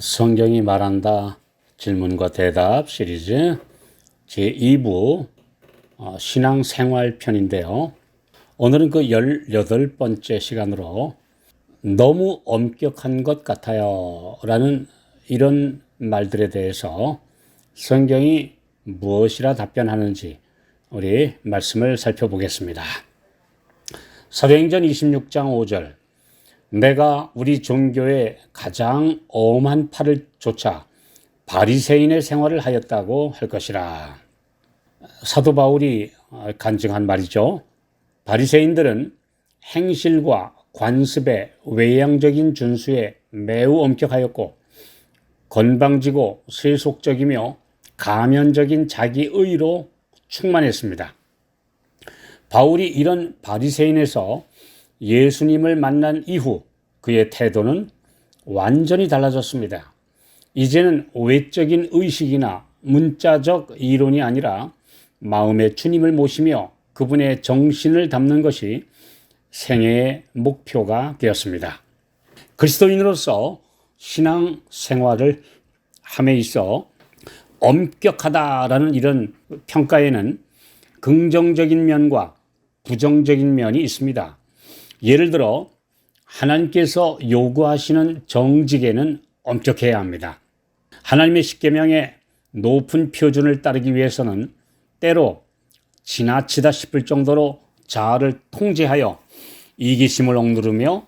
성경이 말한다 질문과 대답 시리즈 제2부 신앙생활 편인데요. 오늘은 그 18번째 시간으로 너무 엄격한 것 같아요 라는 이런 말들에 대해서 성경이 무엇이라 답변하는지 우리 말씀을 살펴보겠습니다. 사도행전 26장 5절, 내가 우리 종교의 가장 엄한 팔을 쫓아 바리새인의 생활을 하였다고 할 것이라. 사도 바울이 간증한 말이죠. 바리새인들은 행실과 관습의 외향적인 준수에 매우 엄격하였고 건방지고 세속적이며 가면적인 자기의로 충만했습니다. 바울이 이런 바리새인에서 예수님을 만난 이후 그의 태도는 완전히 달라졌습니다. 이제는 외적인 의식이나 문자적 이론이 아니라 마음의 주님을 모시며 그분의 정신을 담는 것이 생애의 목표가 되었습니다. 그리스도인으로서 신앙 생활을 함에 있어 엄격하다라는 이런 평가에는 긍정적인 면과 부정적인 면이 있습니다. 예를 들어 하나님께서 요구하시는 정직에는 엄격해야 합니다. 하나님의 십계명의 높은 표준을 따르기 위해서는 때로 지나치다 싶을 정도로 자아를 통제하여 이기심을 억누르며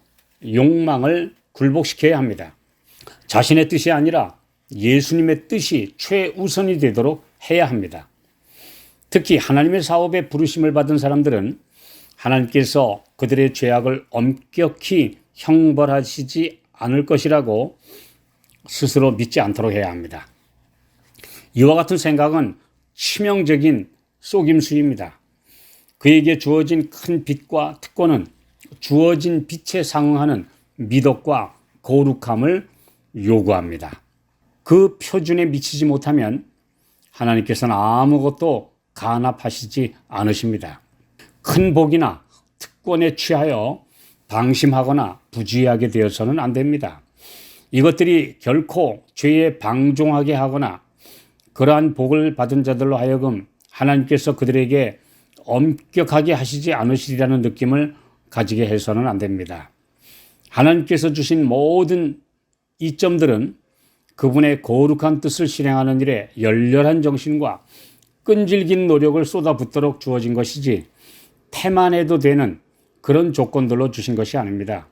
욕망을 굴복시켜야 합니다. 자신의 뜻이 아니라 예수님의 뜻이 최우선이 되도록 해야 합니다. 특히 하나님의 사업에 부르심을 받은 사람들은 하나님께서 그들의 죄악을 엄격히 형벌하시지 않을 것이라고 스스로 믿지 않도록 해야 합니다. 이와 같은 생각은 치명적인 속임수입니다. 그에게 주어진 큰 빚과 특권은 주어진 빚에 상응하는 미덕과 거룩함을 요구합니다. 그 표준에 미치지 못하면 하나님께서는 아무것도 간합하시지 않으십니다. 큰 복이나 특권에 취하여 방심하거나 부주의하게 되어서는 안 됩니다. 이것들이 결코 죄에 방종하게 하거나 그러한 복을 받은 자들로 하여금 하나님께서 그들에게 엄격하게 하시지 않으시리라는 느낌을 가지게 해서는 안 됩니다. 하나님께서 주신 모든 이점들은 그분의 거룩한 뜻을 실행하는 일에 열렬한 정신과 끈질긴 노력을 쏟아붓도록 주어진 것이지 태만해도 되는 그런 조건들로 주신 것이 아닙니다.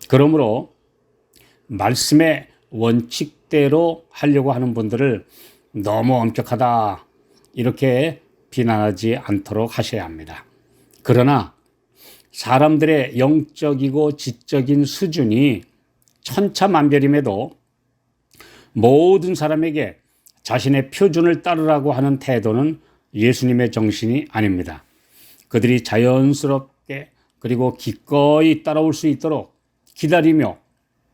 그러므로 말씀의 원칙대로 하려고 하는 분들을 너무 엄격하다 이렇게 비난하지 않도록 하셔야 합니다. 그러나 사람들의 영적이고 지적인 수준이 천차만별임에도 모든 사람에게 자신의 표준을 따르라고 하는 태도는 예수님의 정신이 아닙니다. 그들이 자연스럽게 그리고 기꺼이 따라올 수 있도록 기다리며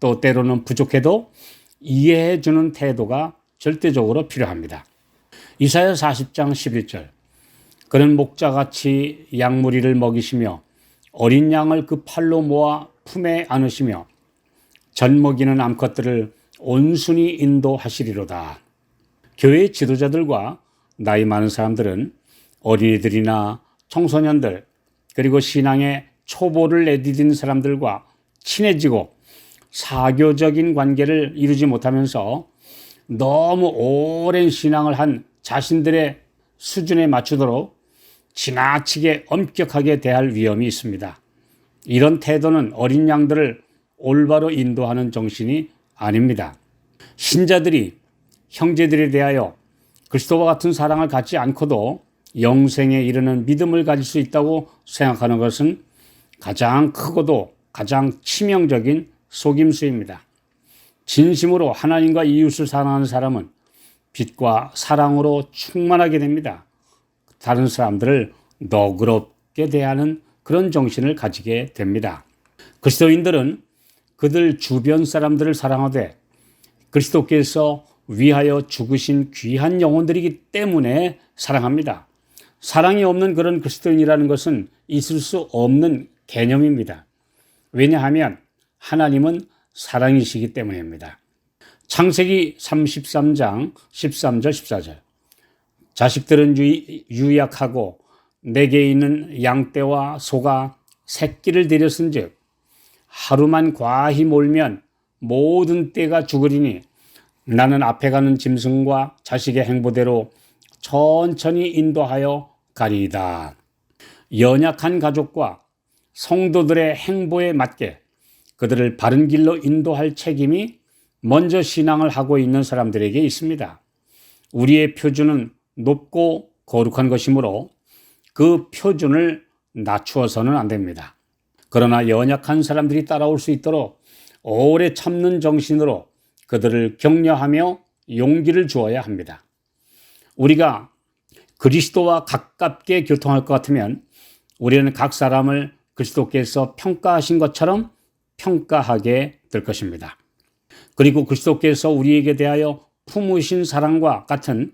또 때로는 부족해도 이해해 주는 태도가 절대적으로 필요합니다. 이사야 40장 11절, 그는 목자같이 양무리를 먹이시며 어린 양을 그 팔로 모아 품에 안으시며 젖먹이는 암컷들을 온순히 인도하시리로다. 교회 지도자들과 나이 많은 사람들은 어린이들이나 청소년들 그리고 신앙의 초보를 내디딘 사람들과 친해지고 사교적인 관계를 이루지 못하면서 너무 오랜 신앙을 한 자신들의 수준에 맞추도록 지나치게 엄격하게 대할 위험이 있습니다. 이런 태도는 어린 양들을 올바로 인도하는 정신이 아닙니다. 신자들이 형제들에 대하여 그리스도와 같은 사랑을 갖지 않고도 영생에 이르는 믿음을 가질 수 있다고 생각하는 것은 가장 크고도 가장 치명적인 속임수입니다. 진심으로 하나님과 이웃을 사랑하는 사람은 빛과 사랑으로 충만하게 됩니다. 다른 사람들을 너그럽게 대하는 그런 정신을 가지게 됩니다. 그리스도인들은 그들 주변 사람들을 사랑하되 그리스도께서 위하여 죽으신 귀한 영혼들이기 때문에 사랑합니다. 사랑이 없는 그런 그리스도인이라는 것은 있을 수 없는 개념입니다. 왜냐하면 하나님은 사랑이시기 때문입니다. 창세기 33장 13절 14절. 자식들은 유약하고 내게 있는 양떼와 소가 새끼를 데렸은즉 하루만 과히 몰면 모든 떼가 죽으리니 나는 앞에 가는 짐승과 자식의 행보대로 천천히 인도하여 가리이다. 연약한 가족과 성도들의 행보에 맞게 그들을 바른 길로 인도할 책임이 먼저 신앙을 하고 있는 사람들에게 있습니다. 우리의 표준은 높고 거룩한 것이므로 그 표준을 낮추어서는 안 됩니다. 그러나 연약한 사람들이 따라올 수 있도록 오래 참는 정신으로 그들을 격려하며 용기를 주어야 합니다. 우리가 그리스도와 가깝게 교통할 것 같으면 우리는 각 사람을 그리스도께서 평가하신 것처럼 평가하게 될 것입니다. 그리고 그리스도께서 우리에게 대하여 품으신 사랑과 같은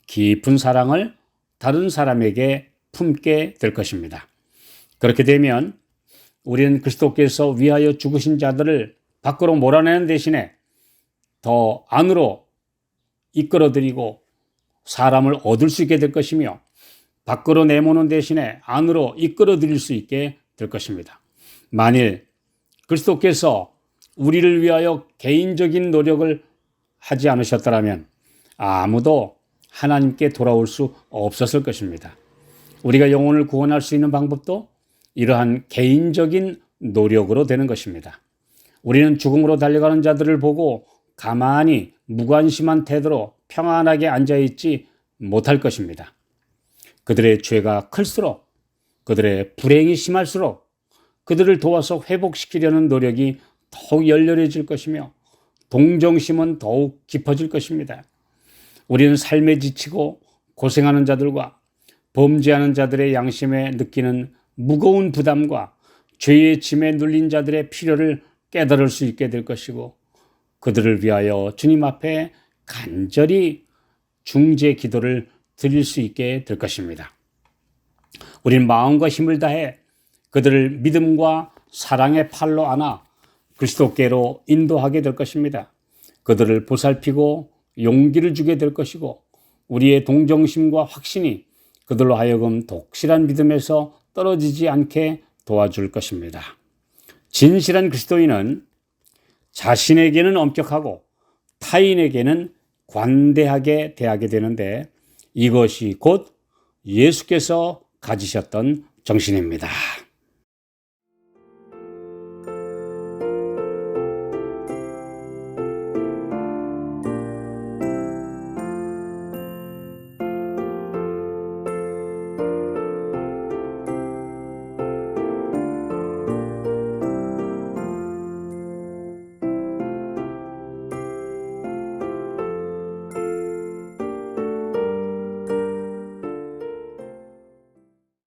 깊은 사랑을 다른 사람에게 품게 될 것입니다. 그렇게 되면 우리는 그리스도께서 위하여 죽으신 자들을 밖으로 몰아내는 대신에 더 안으로 이끌어들이고 사람을 얻을 수 있게 될 것이며 밖으로 내모는 대신에 안으로 이끌어들일 수 있게 될 것입니다. 만일 그리스도께서 우리를 위하여 개인적인 노력을 하지 않으셨더라면 아무도 하나님께 돌아올 수 없었을 것입니다. 우리가 영혼을 구원할 수 있는 방법도 이러한 개인적인 노력으로 되는 것입니다. 우리는 죽음으로 달려가는 자들을 보고 가만히 무관심한 태도로 평안하게 앉아있지 못할 것입니다. 그들의 죄가 클수록, 그들의 불행이 심할수록 그들을 도와서 회복시키려는 노력이 더욱 열렬해질 것이며 동정심은 더욱 깊어질 것입니다. 우리는 삶에 지치고 고생하는 자들과 범죄하는 자들의 양심에 느끼는 무거운 부담과 죄의 짐에 눌린 자들의 필요를 깨달을 수 있게 될 것이고 그들을 위하여 주님 앞에 간절히 중재 기도를 드릴 수 있게 될 것입니다. 우리는 마음과 힘을 다해 그들을 믿음과 사랑의 팔로 안아 그리스도께로 인도하게 될 것입니다. 그들을 보살피고 용기를 주게 될 것이고 우리의 동정심과 확신이 그들로 하여금 독실한 믿음에서 떨어지지 않게 도와줄 것입니다. 진실한 그리스도인은 자신에게는 엄격하고 타인에게는 관대하게 대하게 되는데 이것이 곧 예수께서 가지셨던 정신입니다.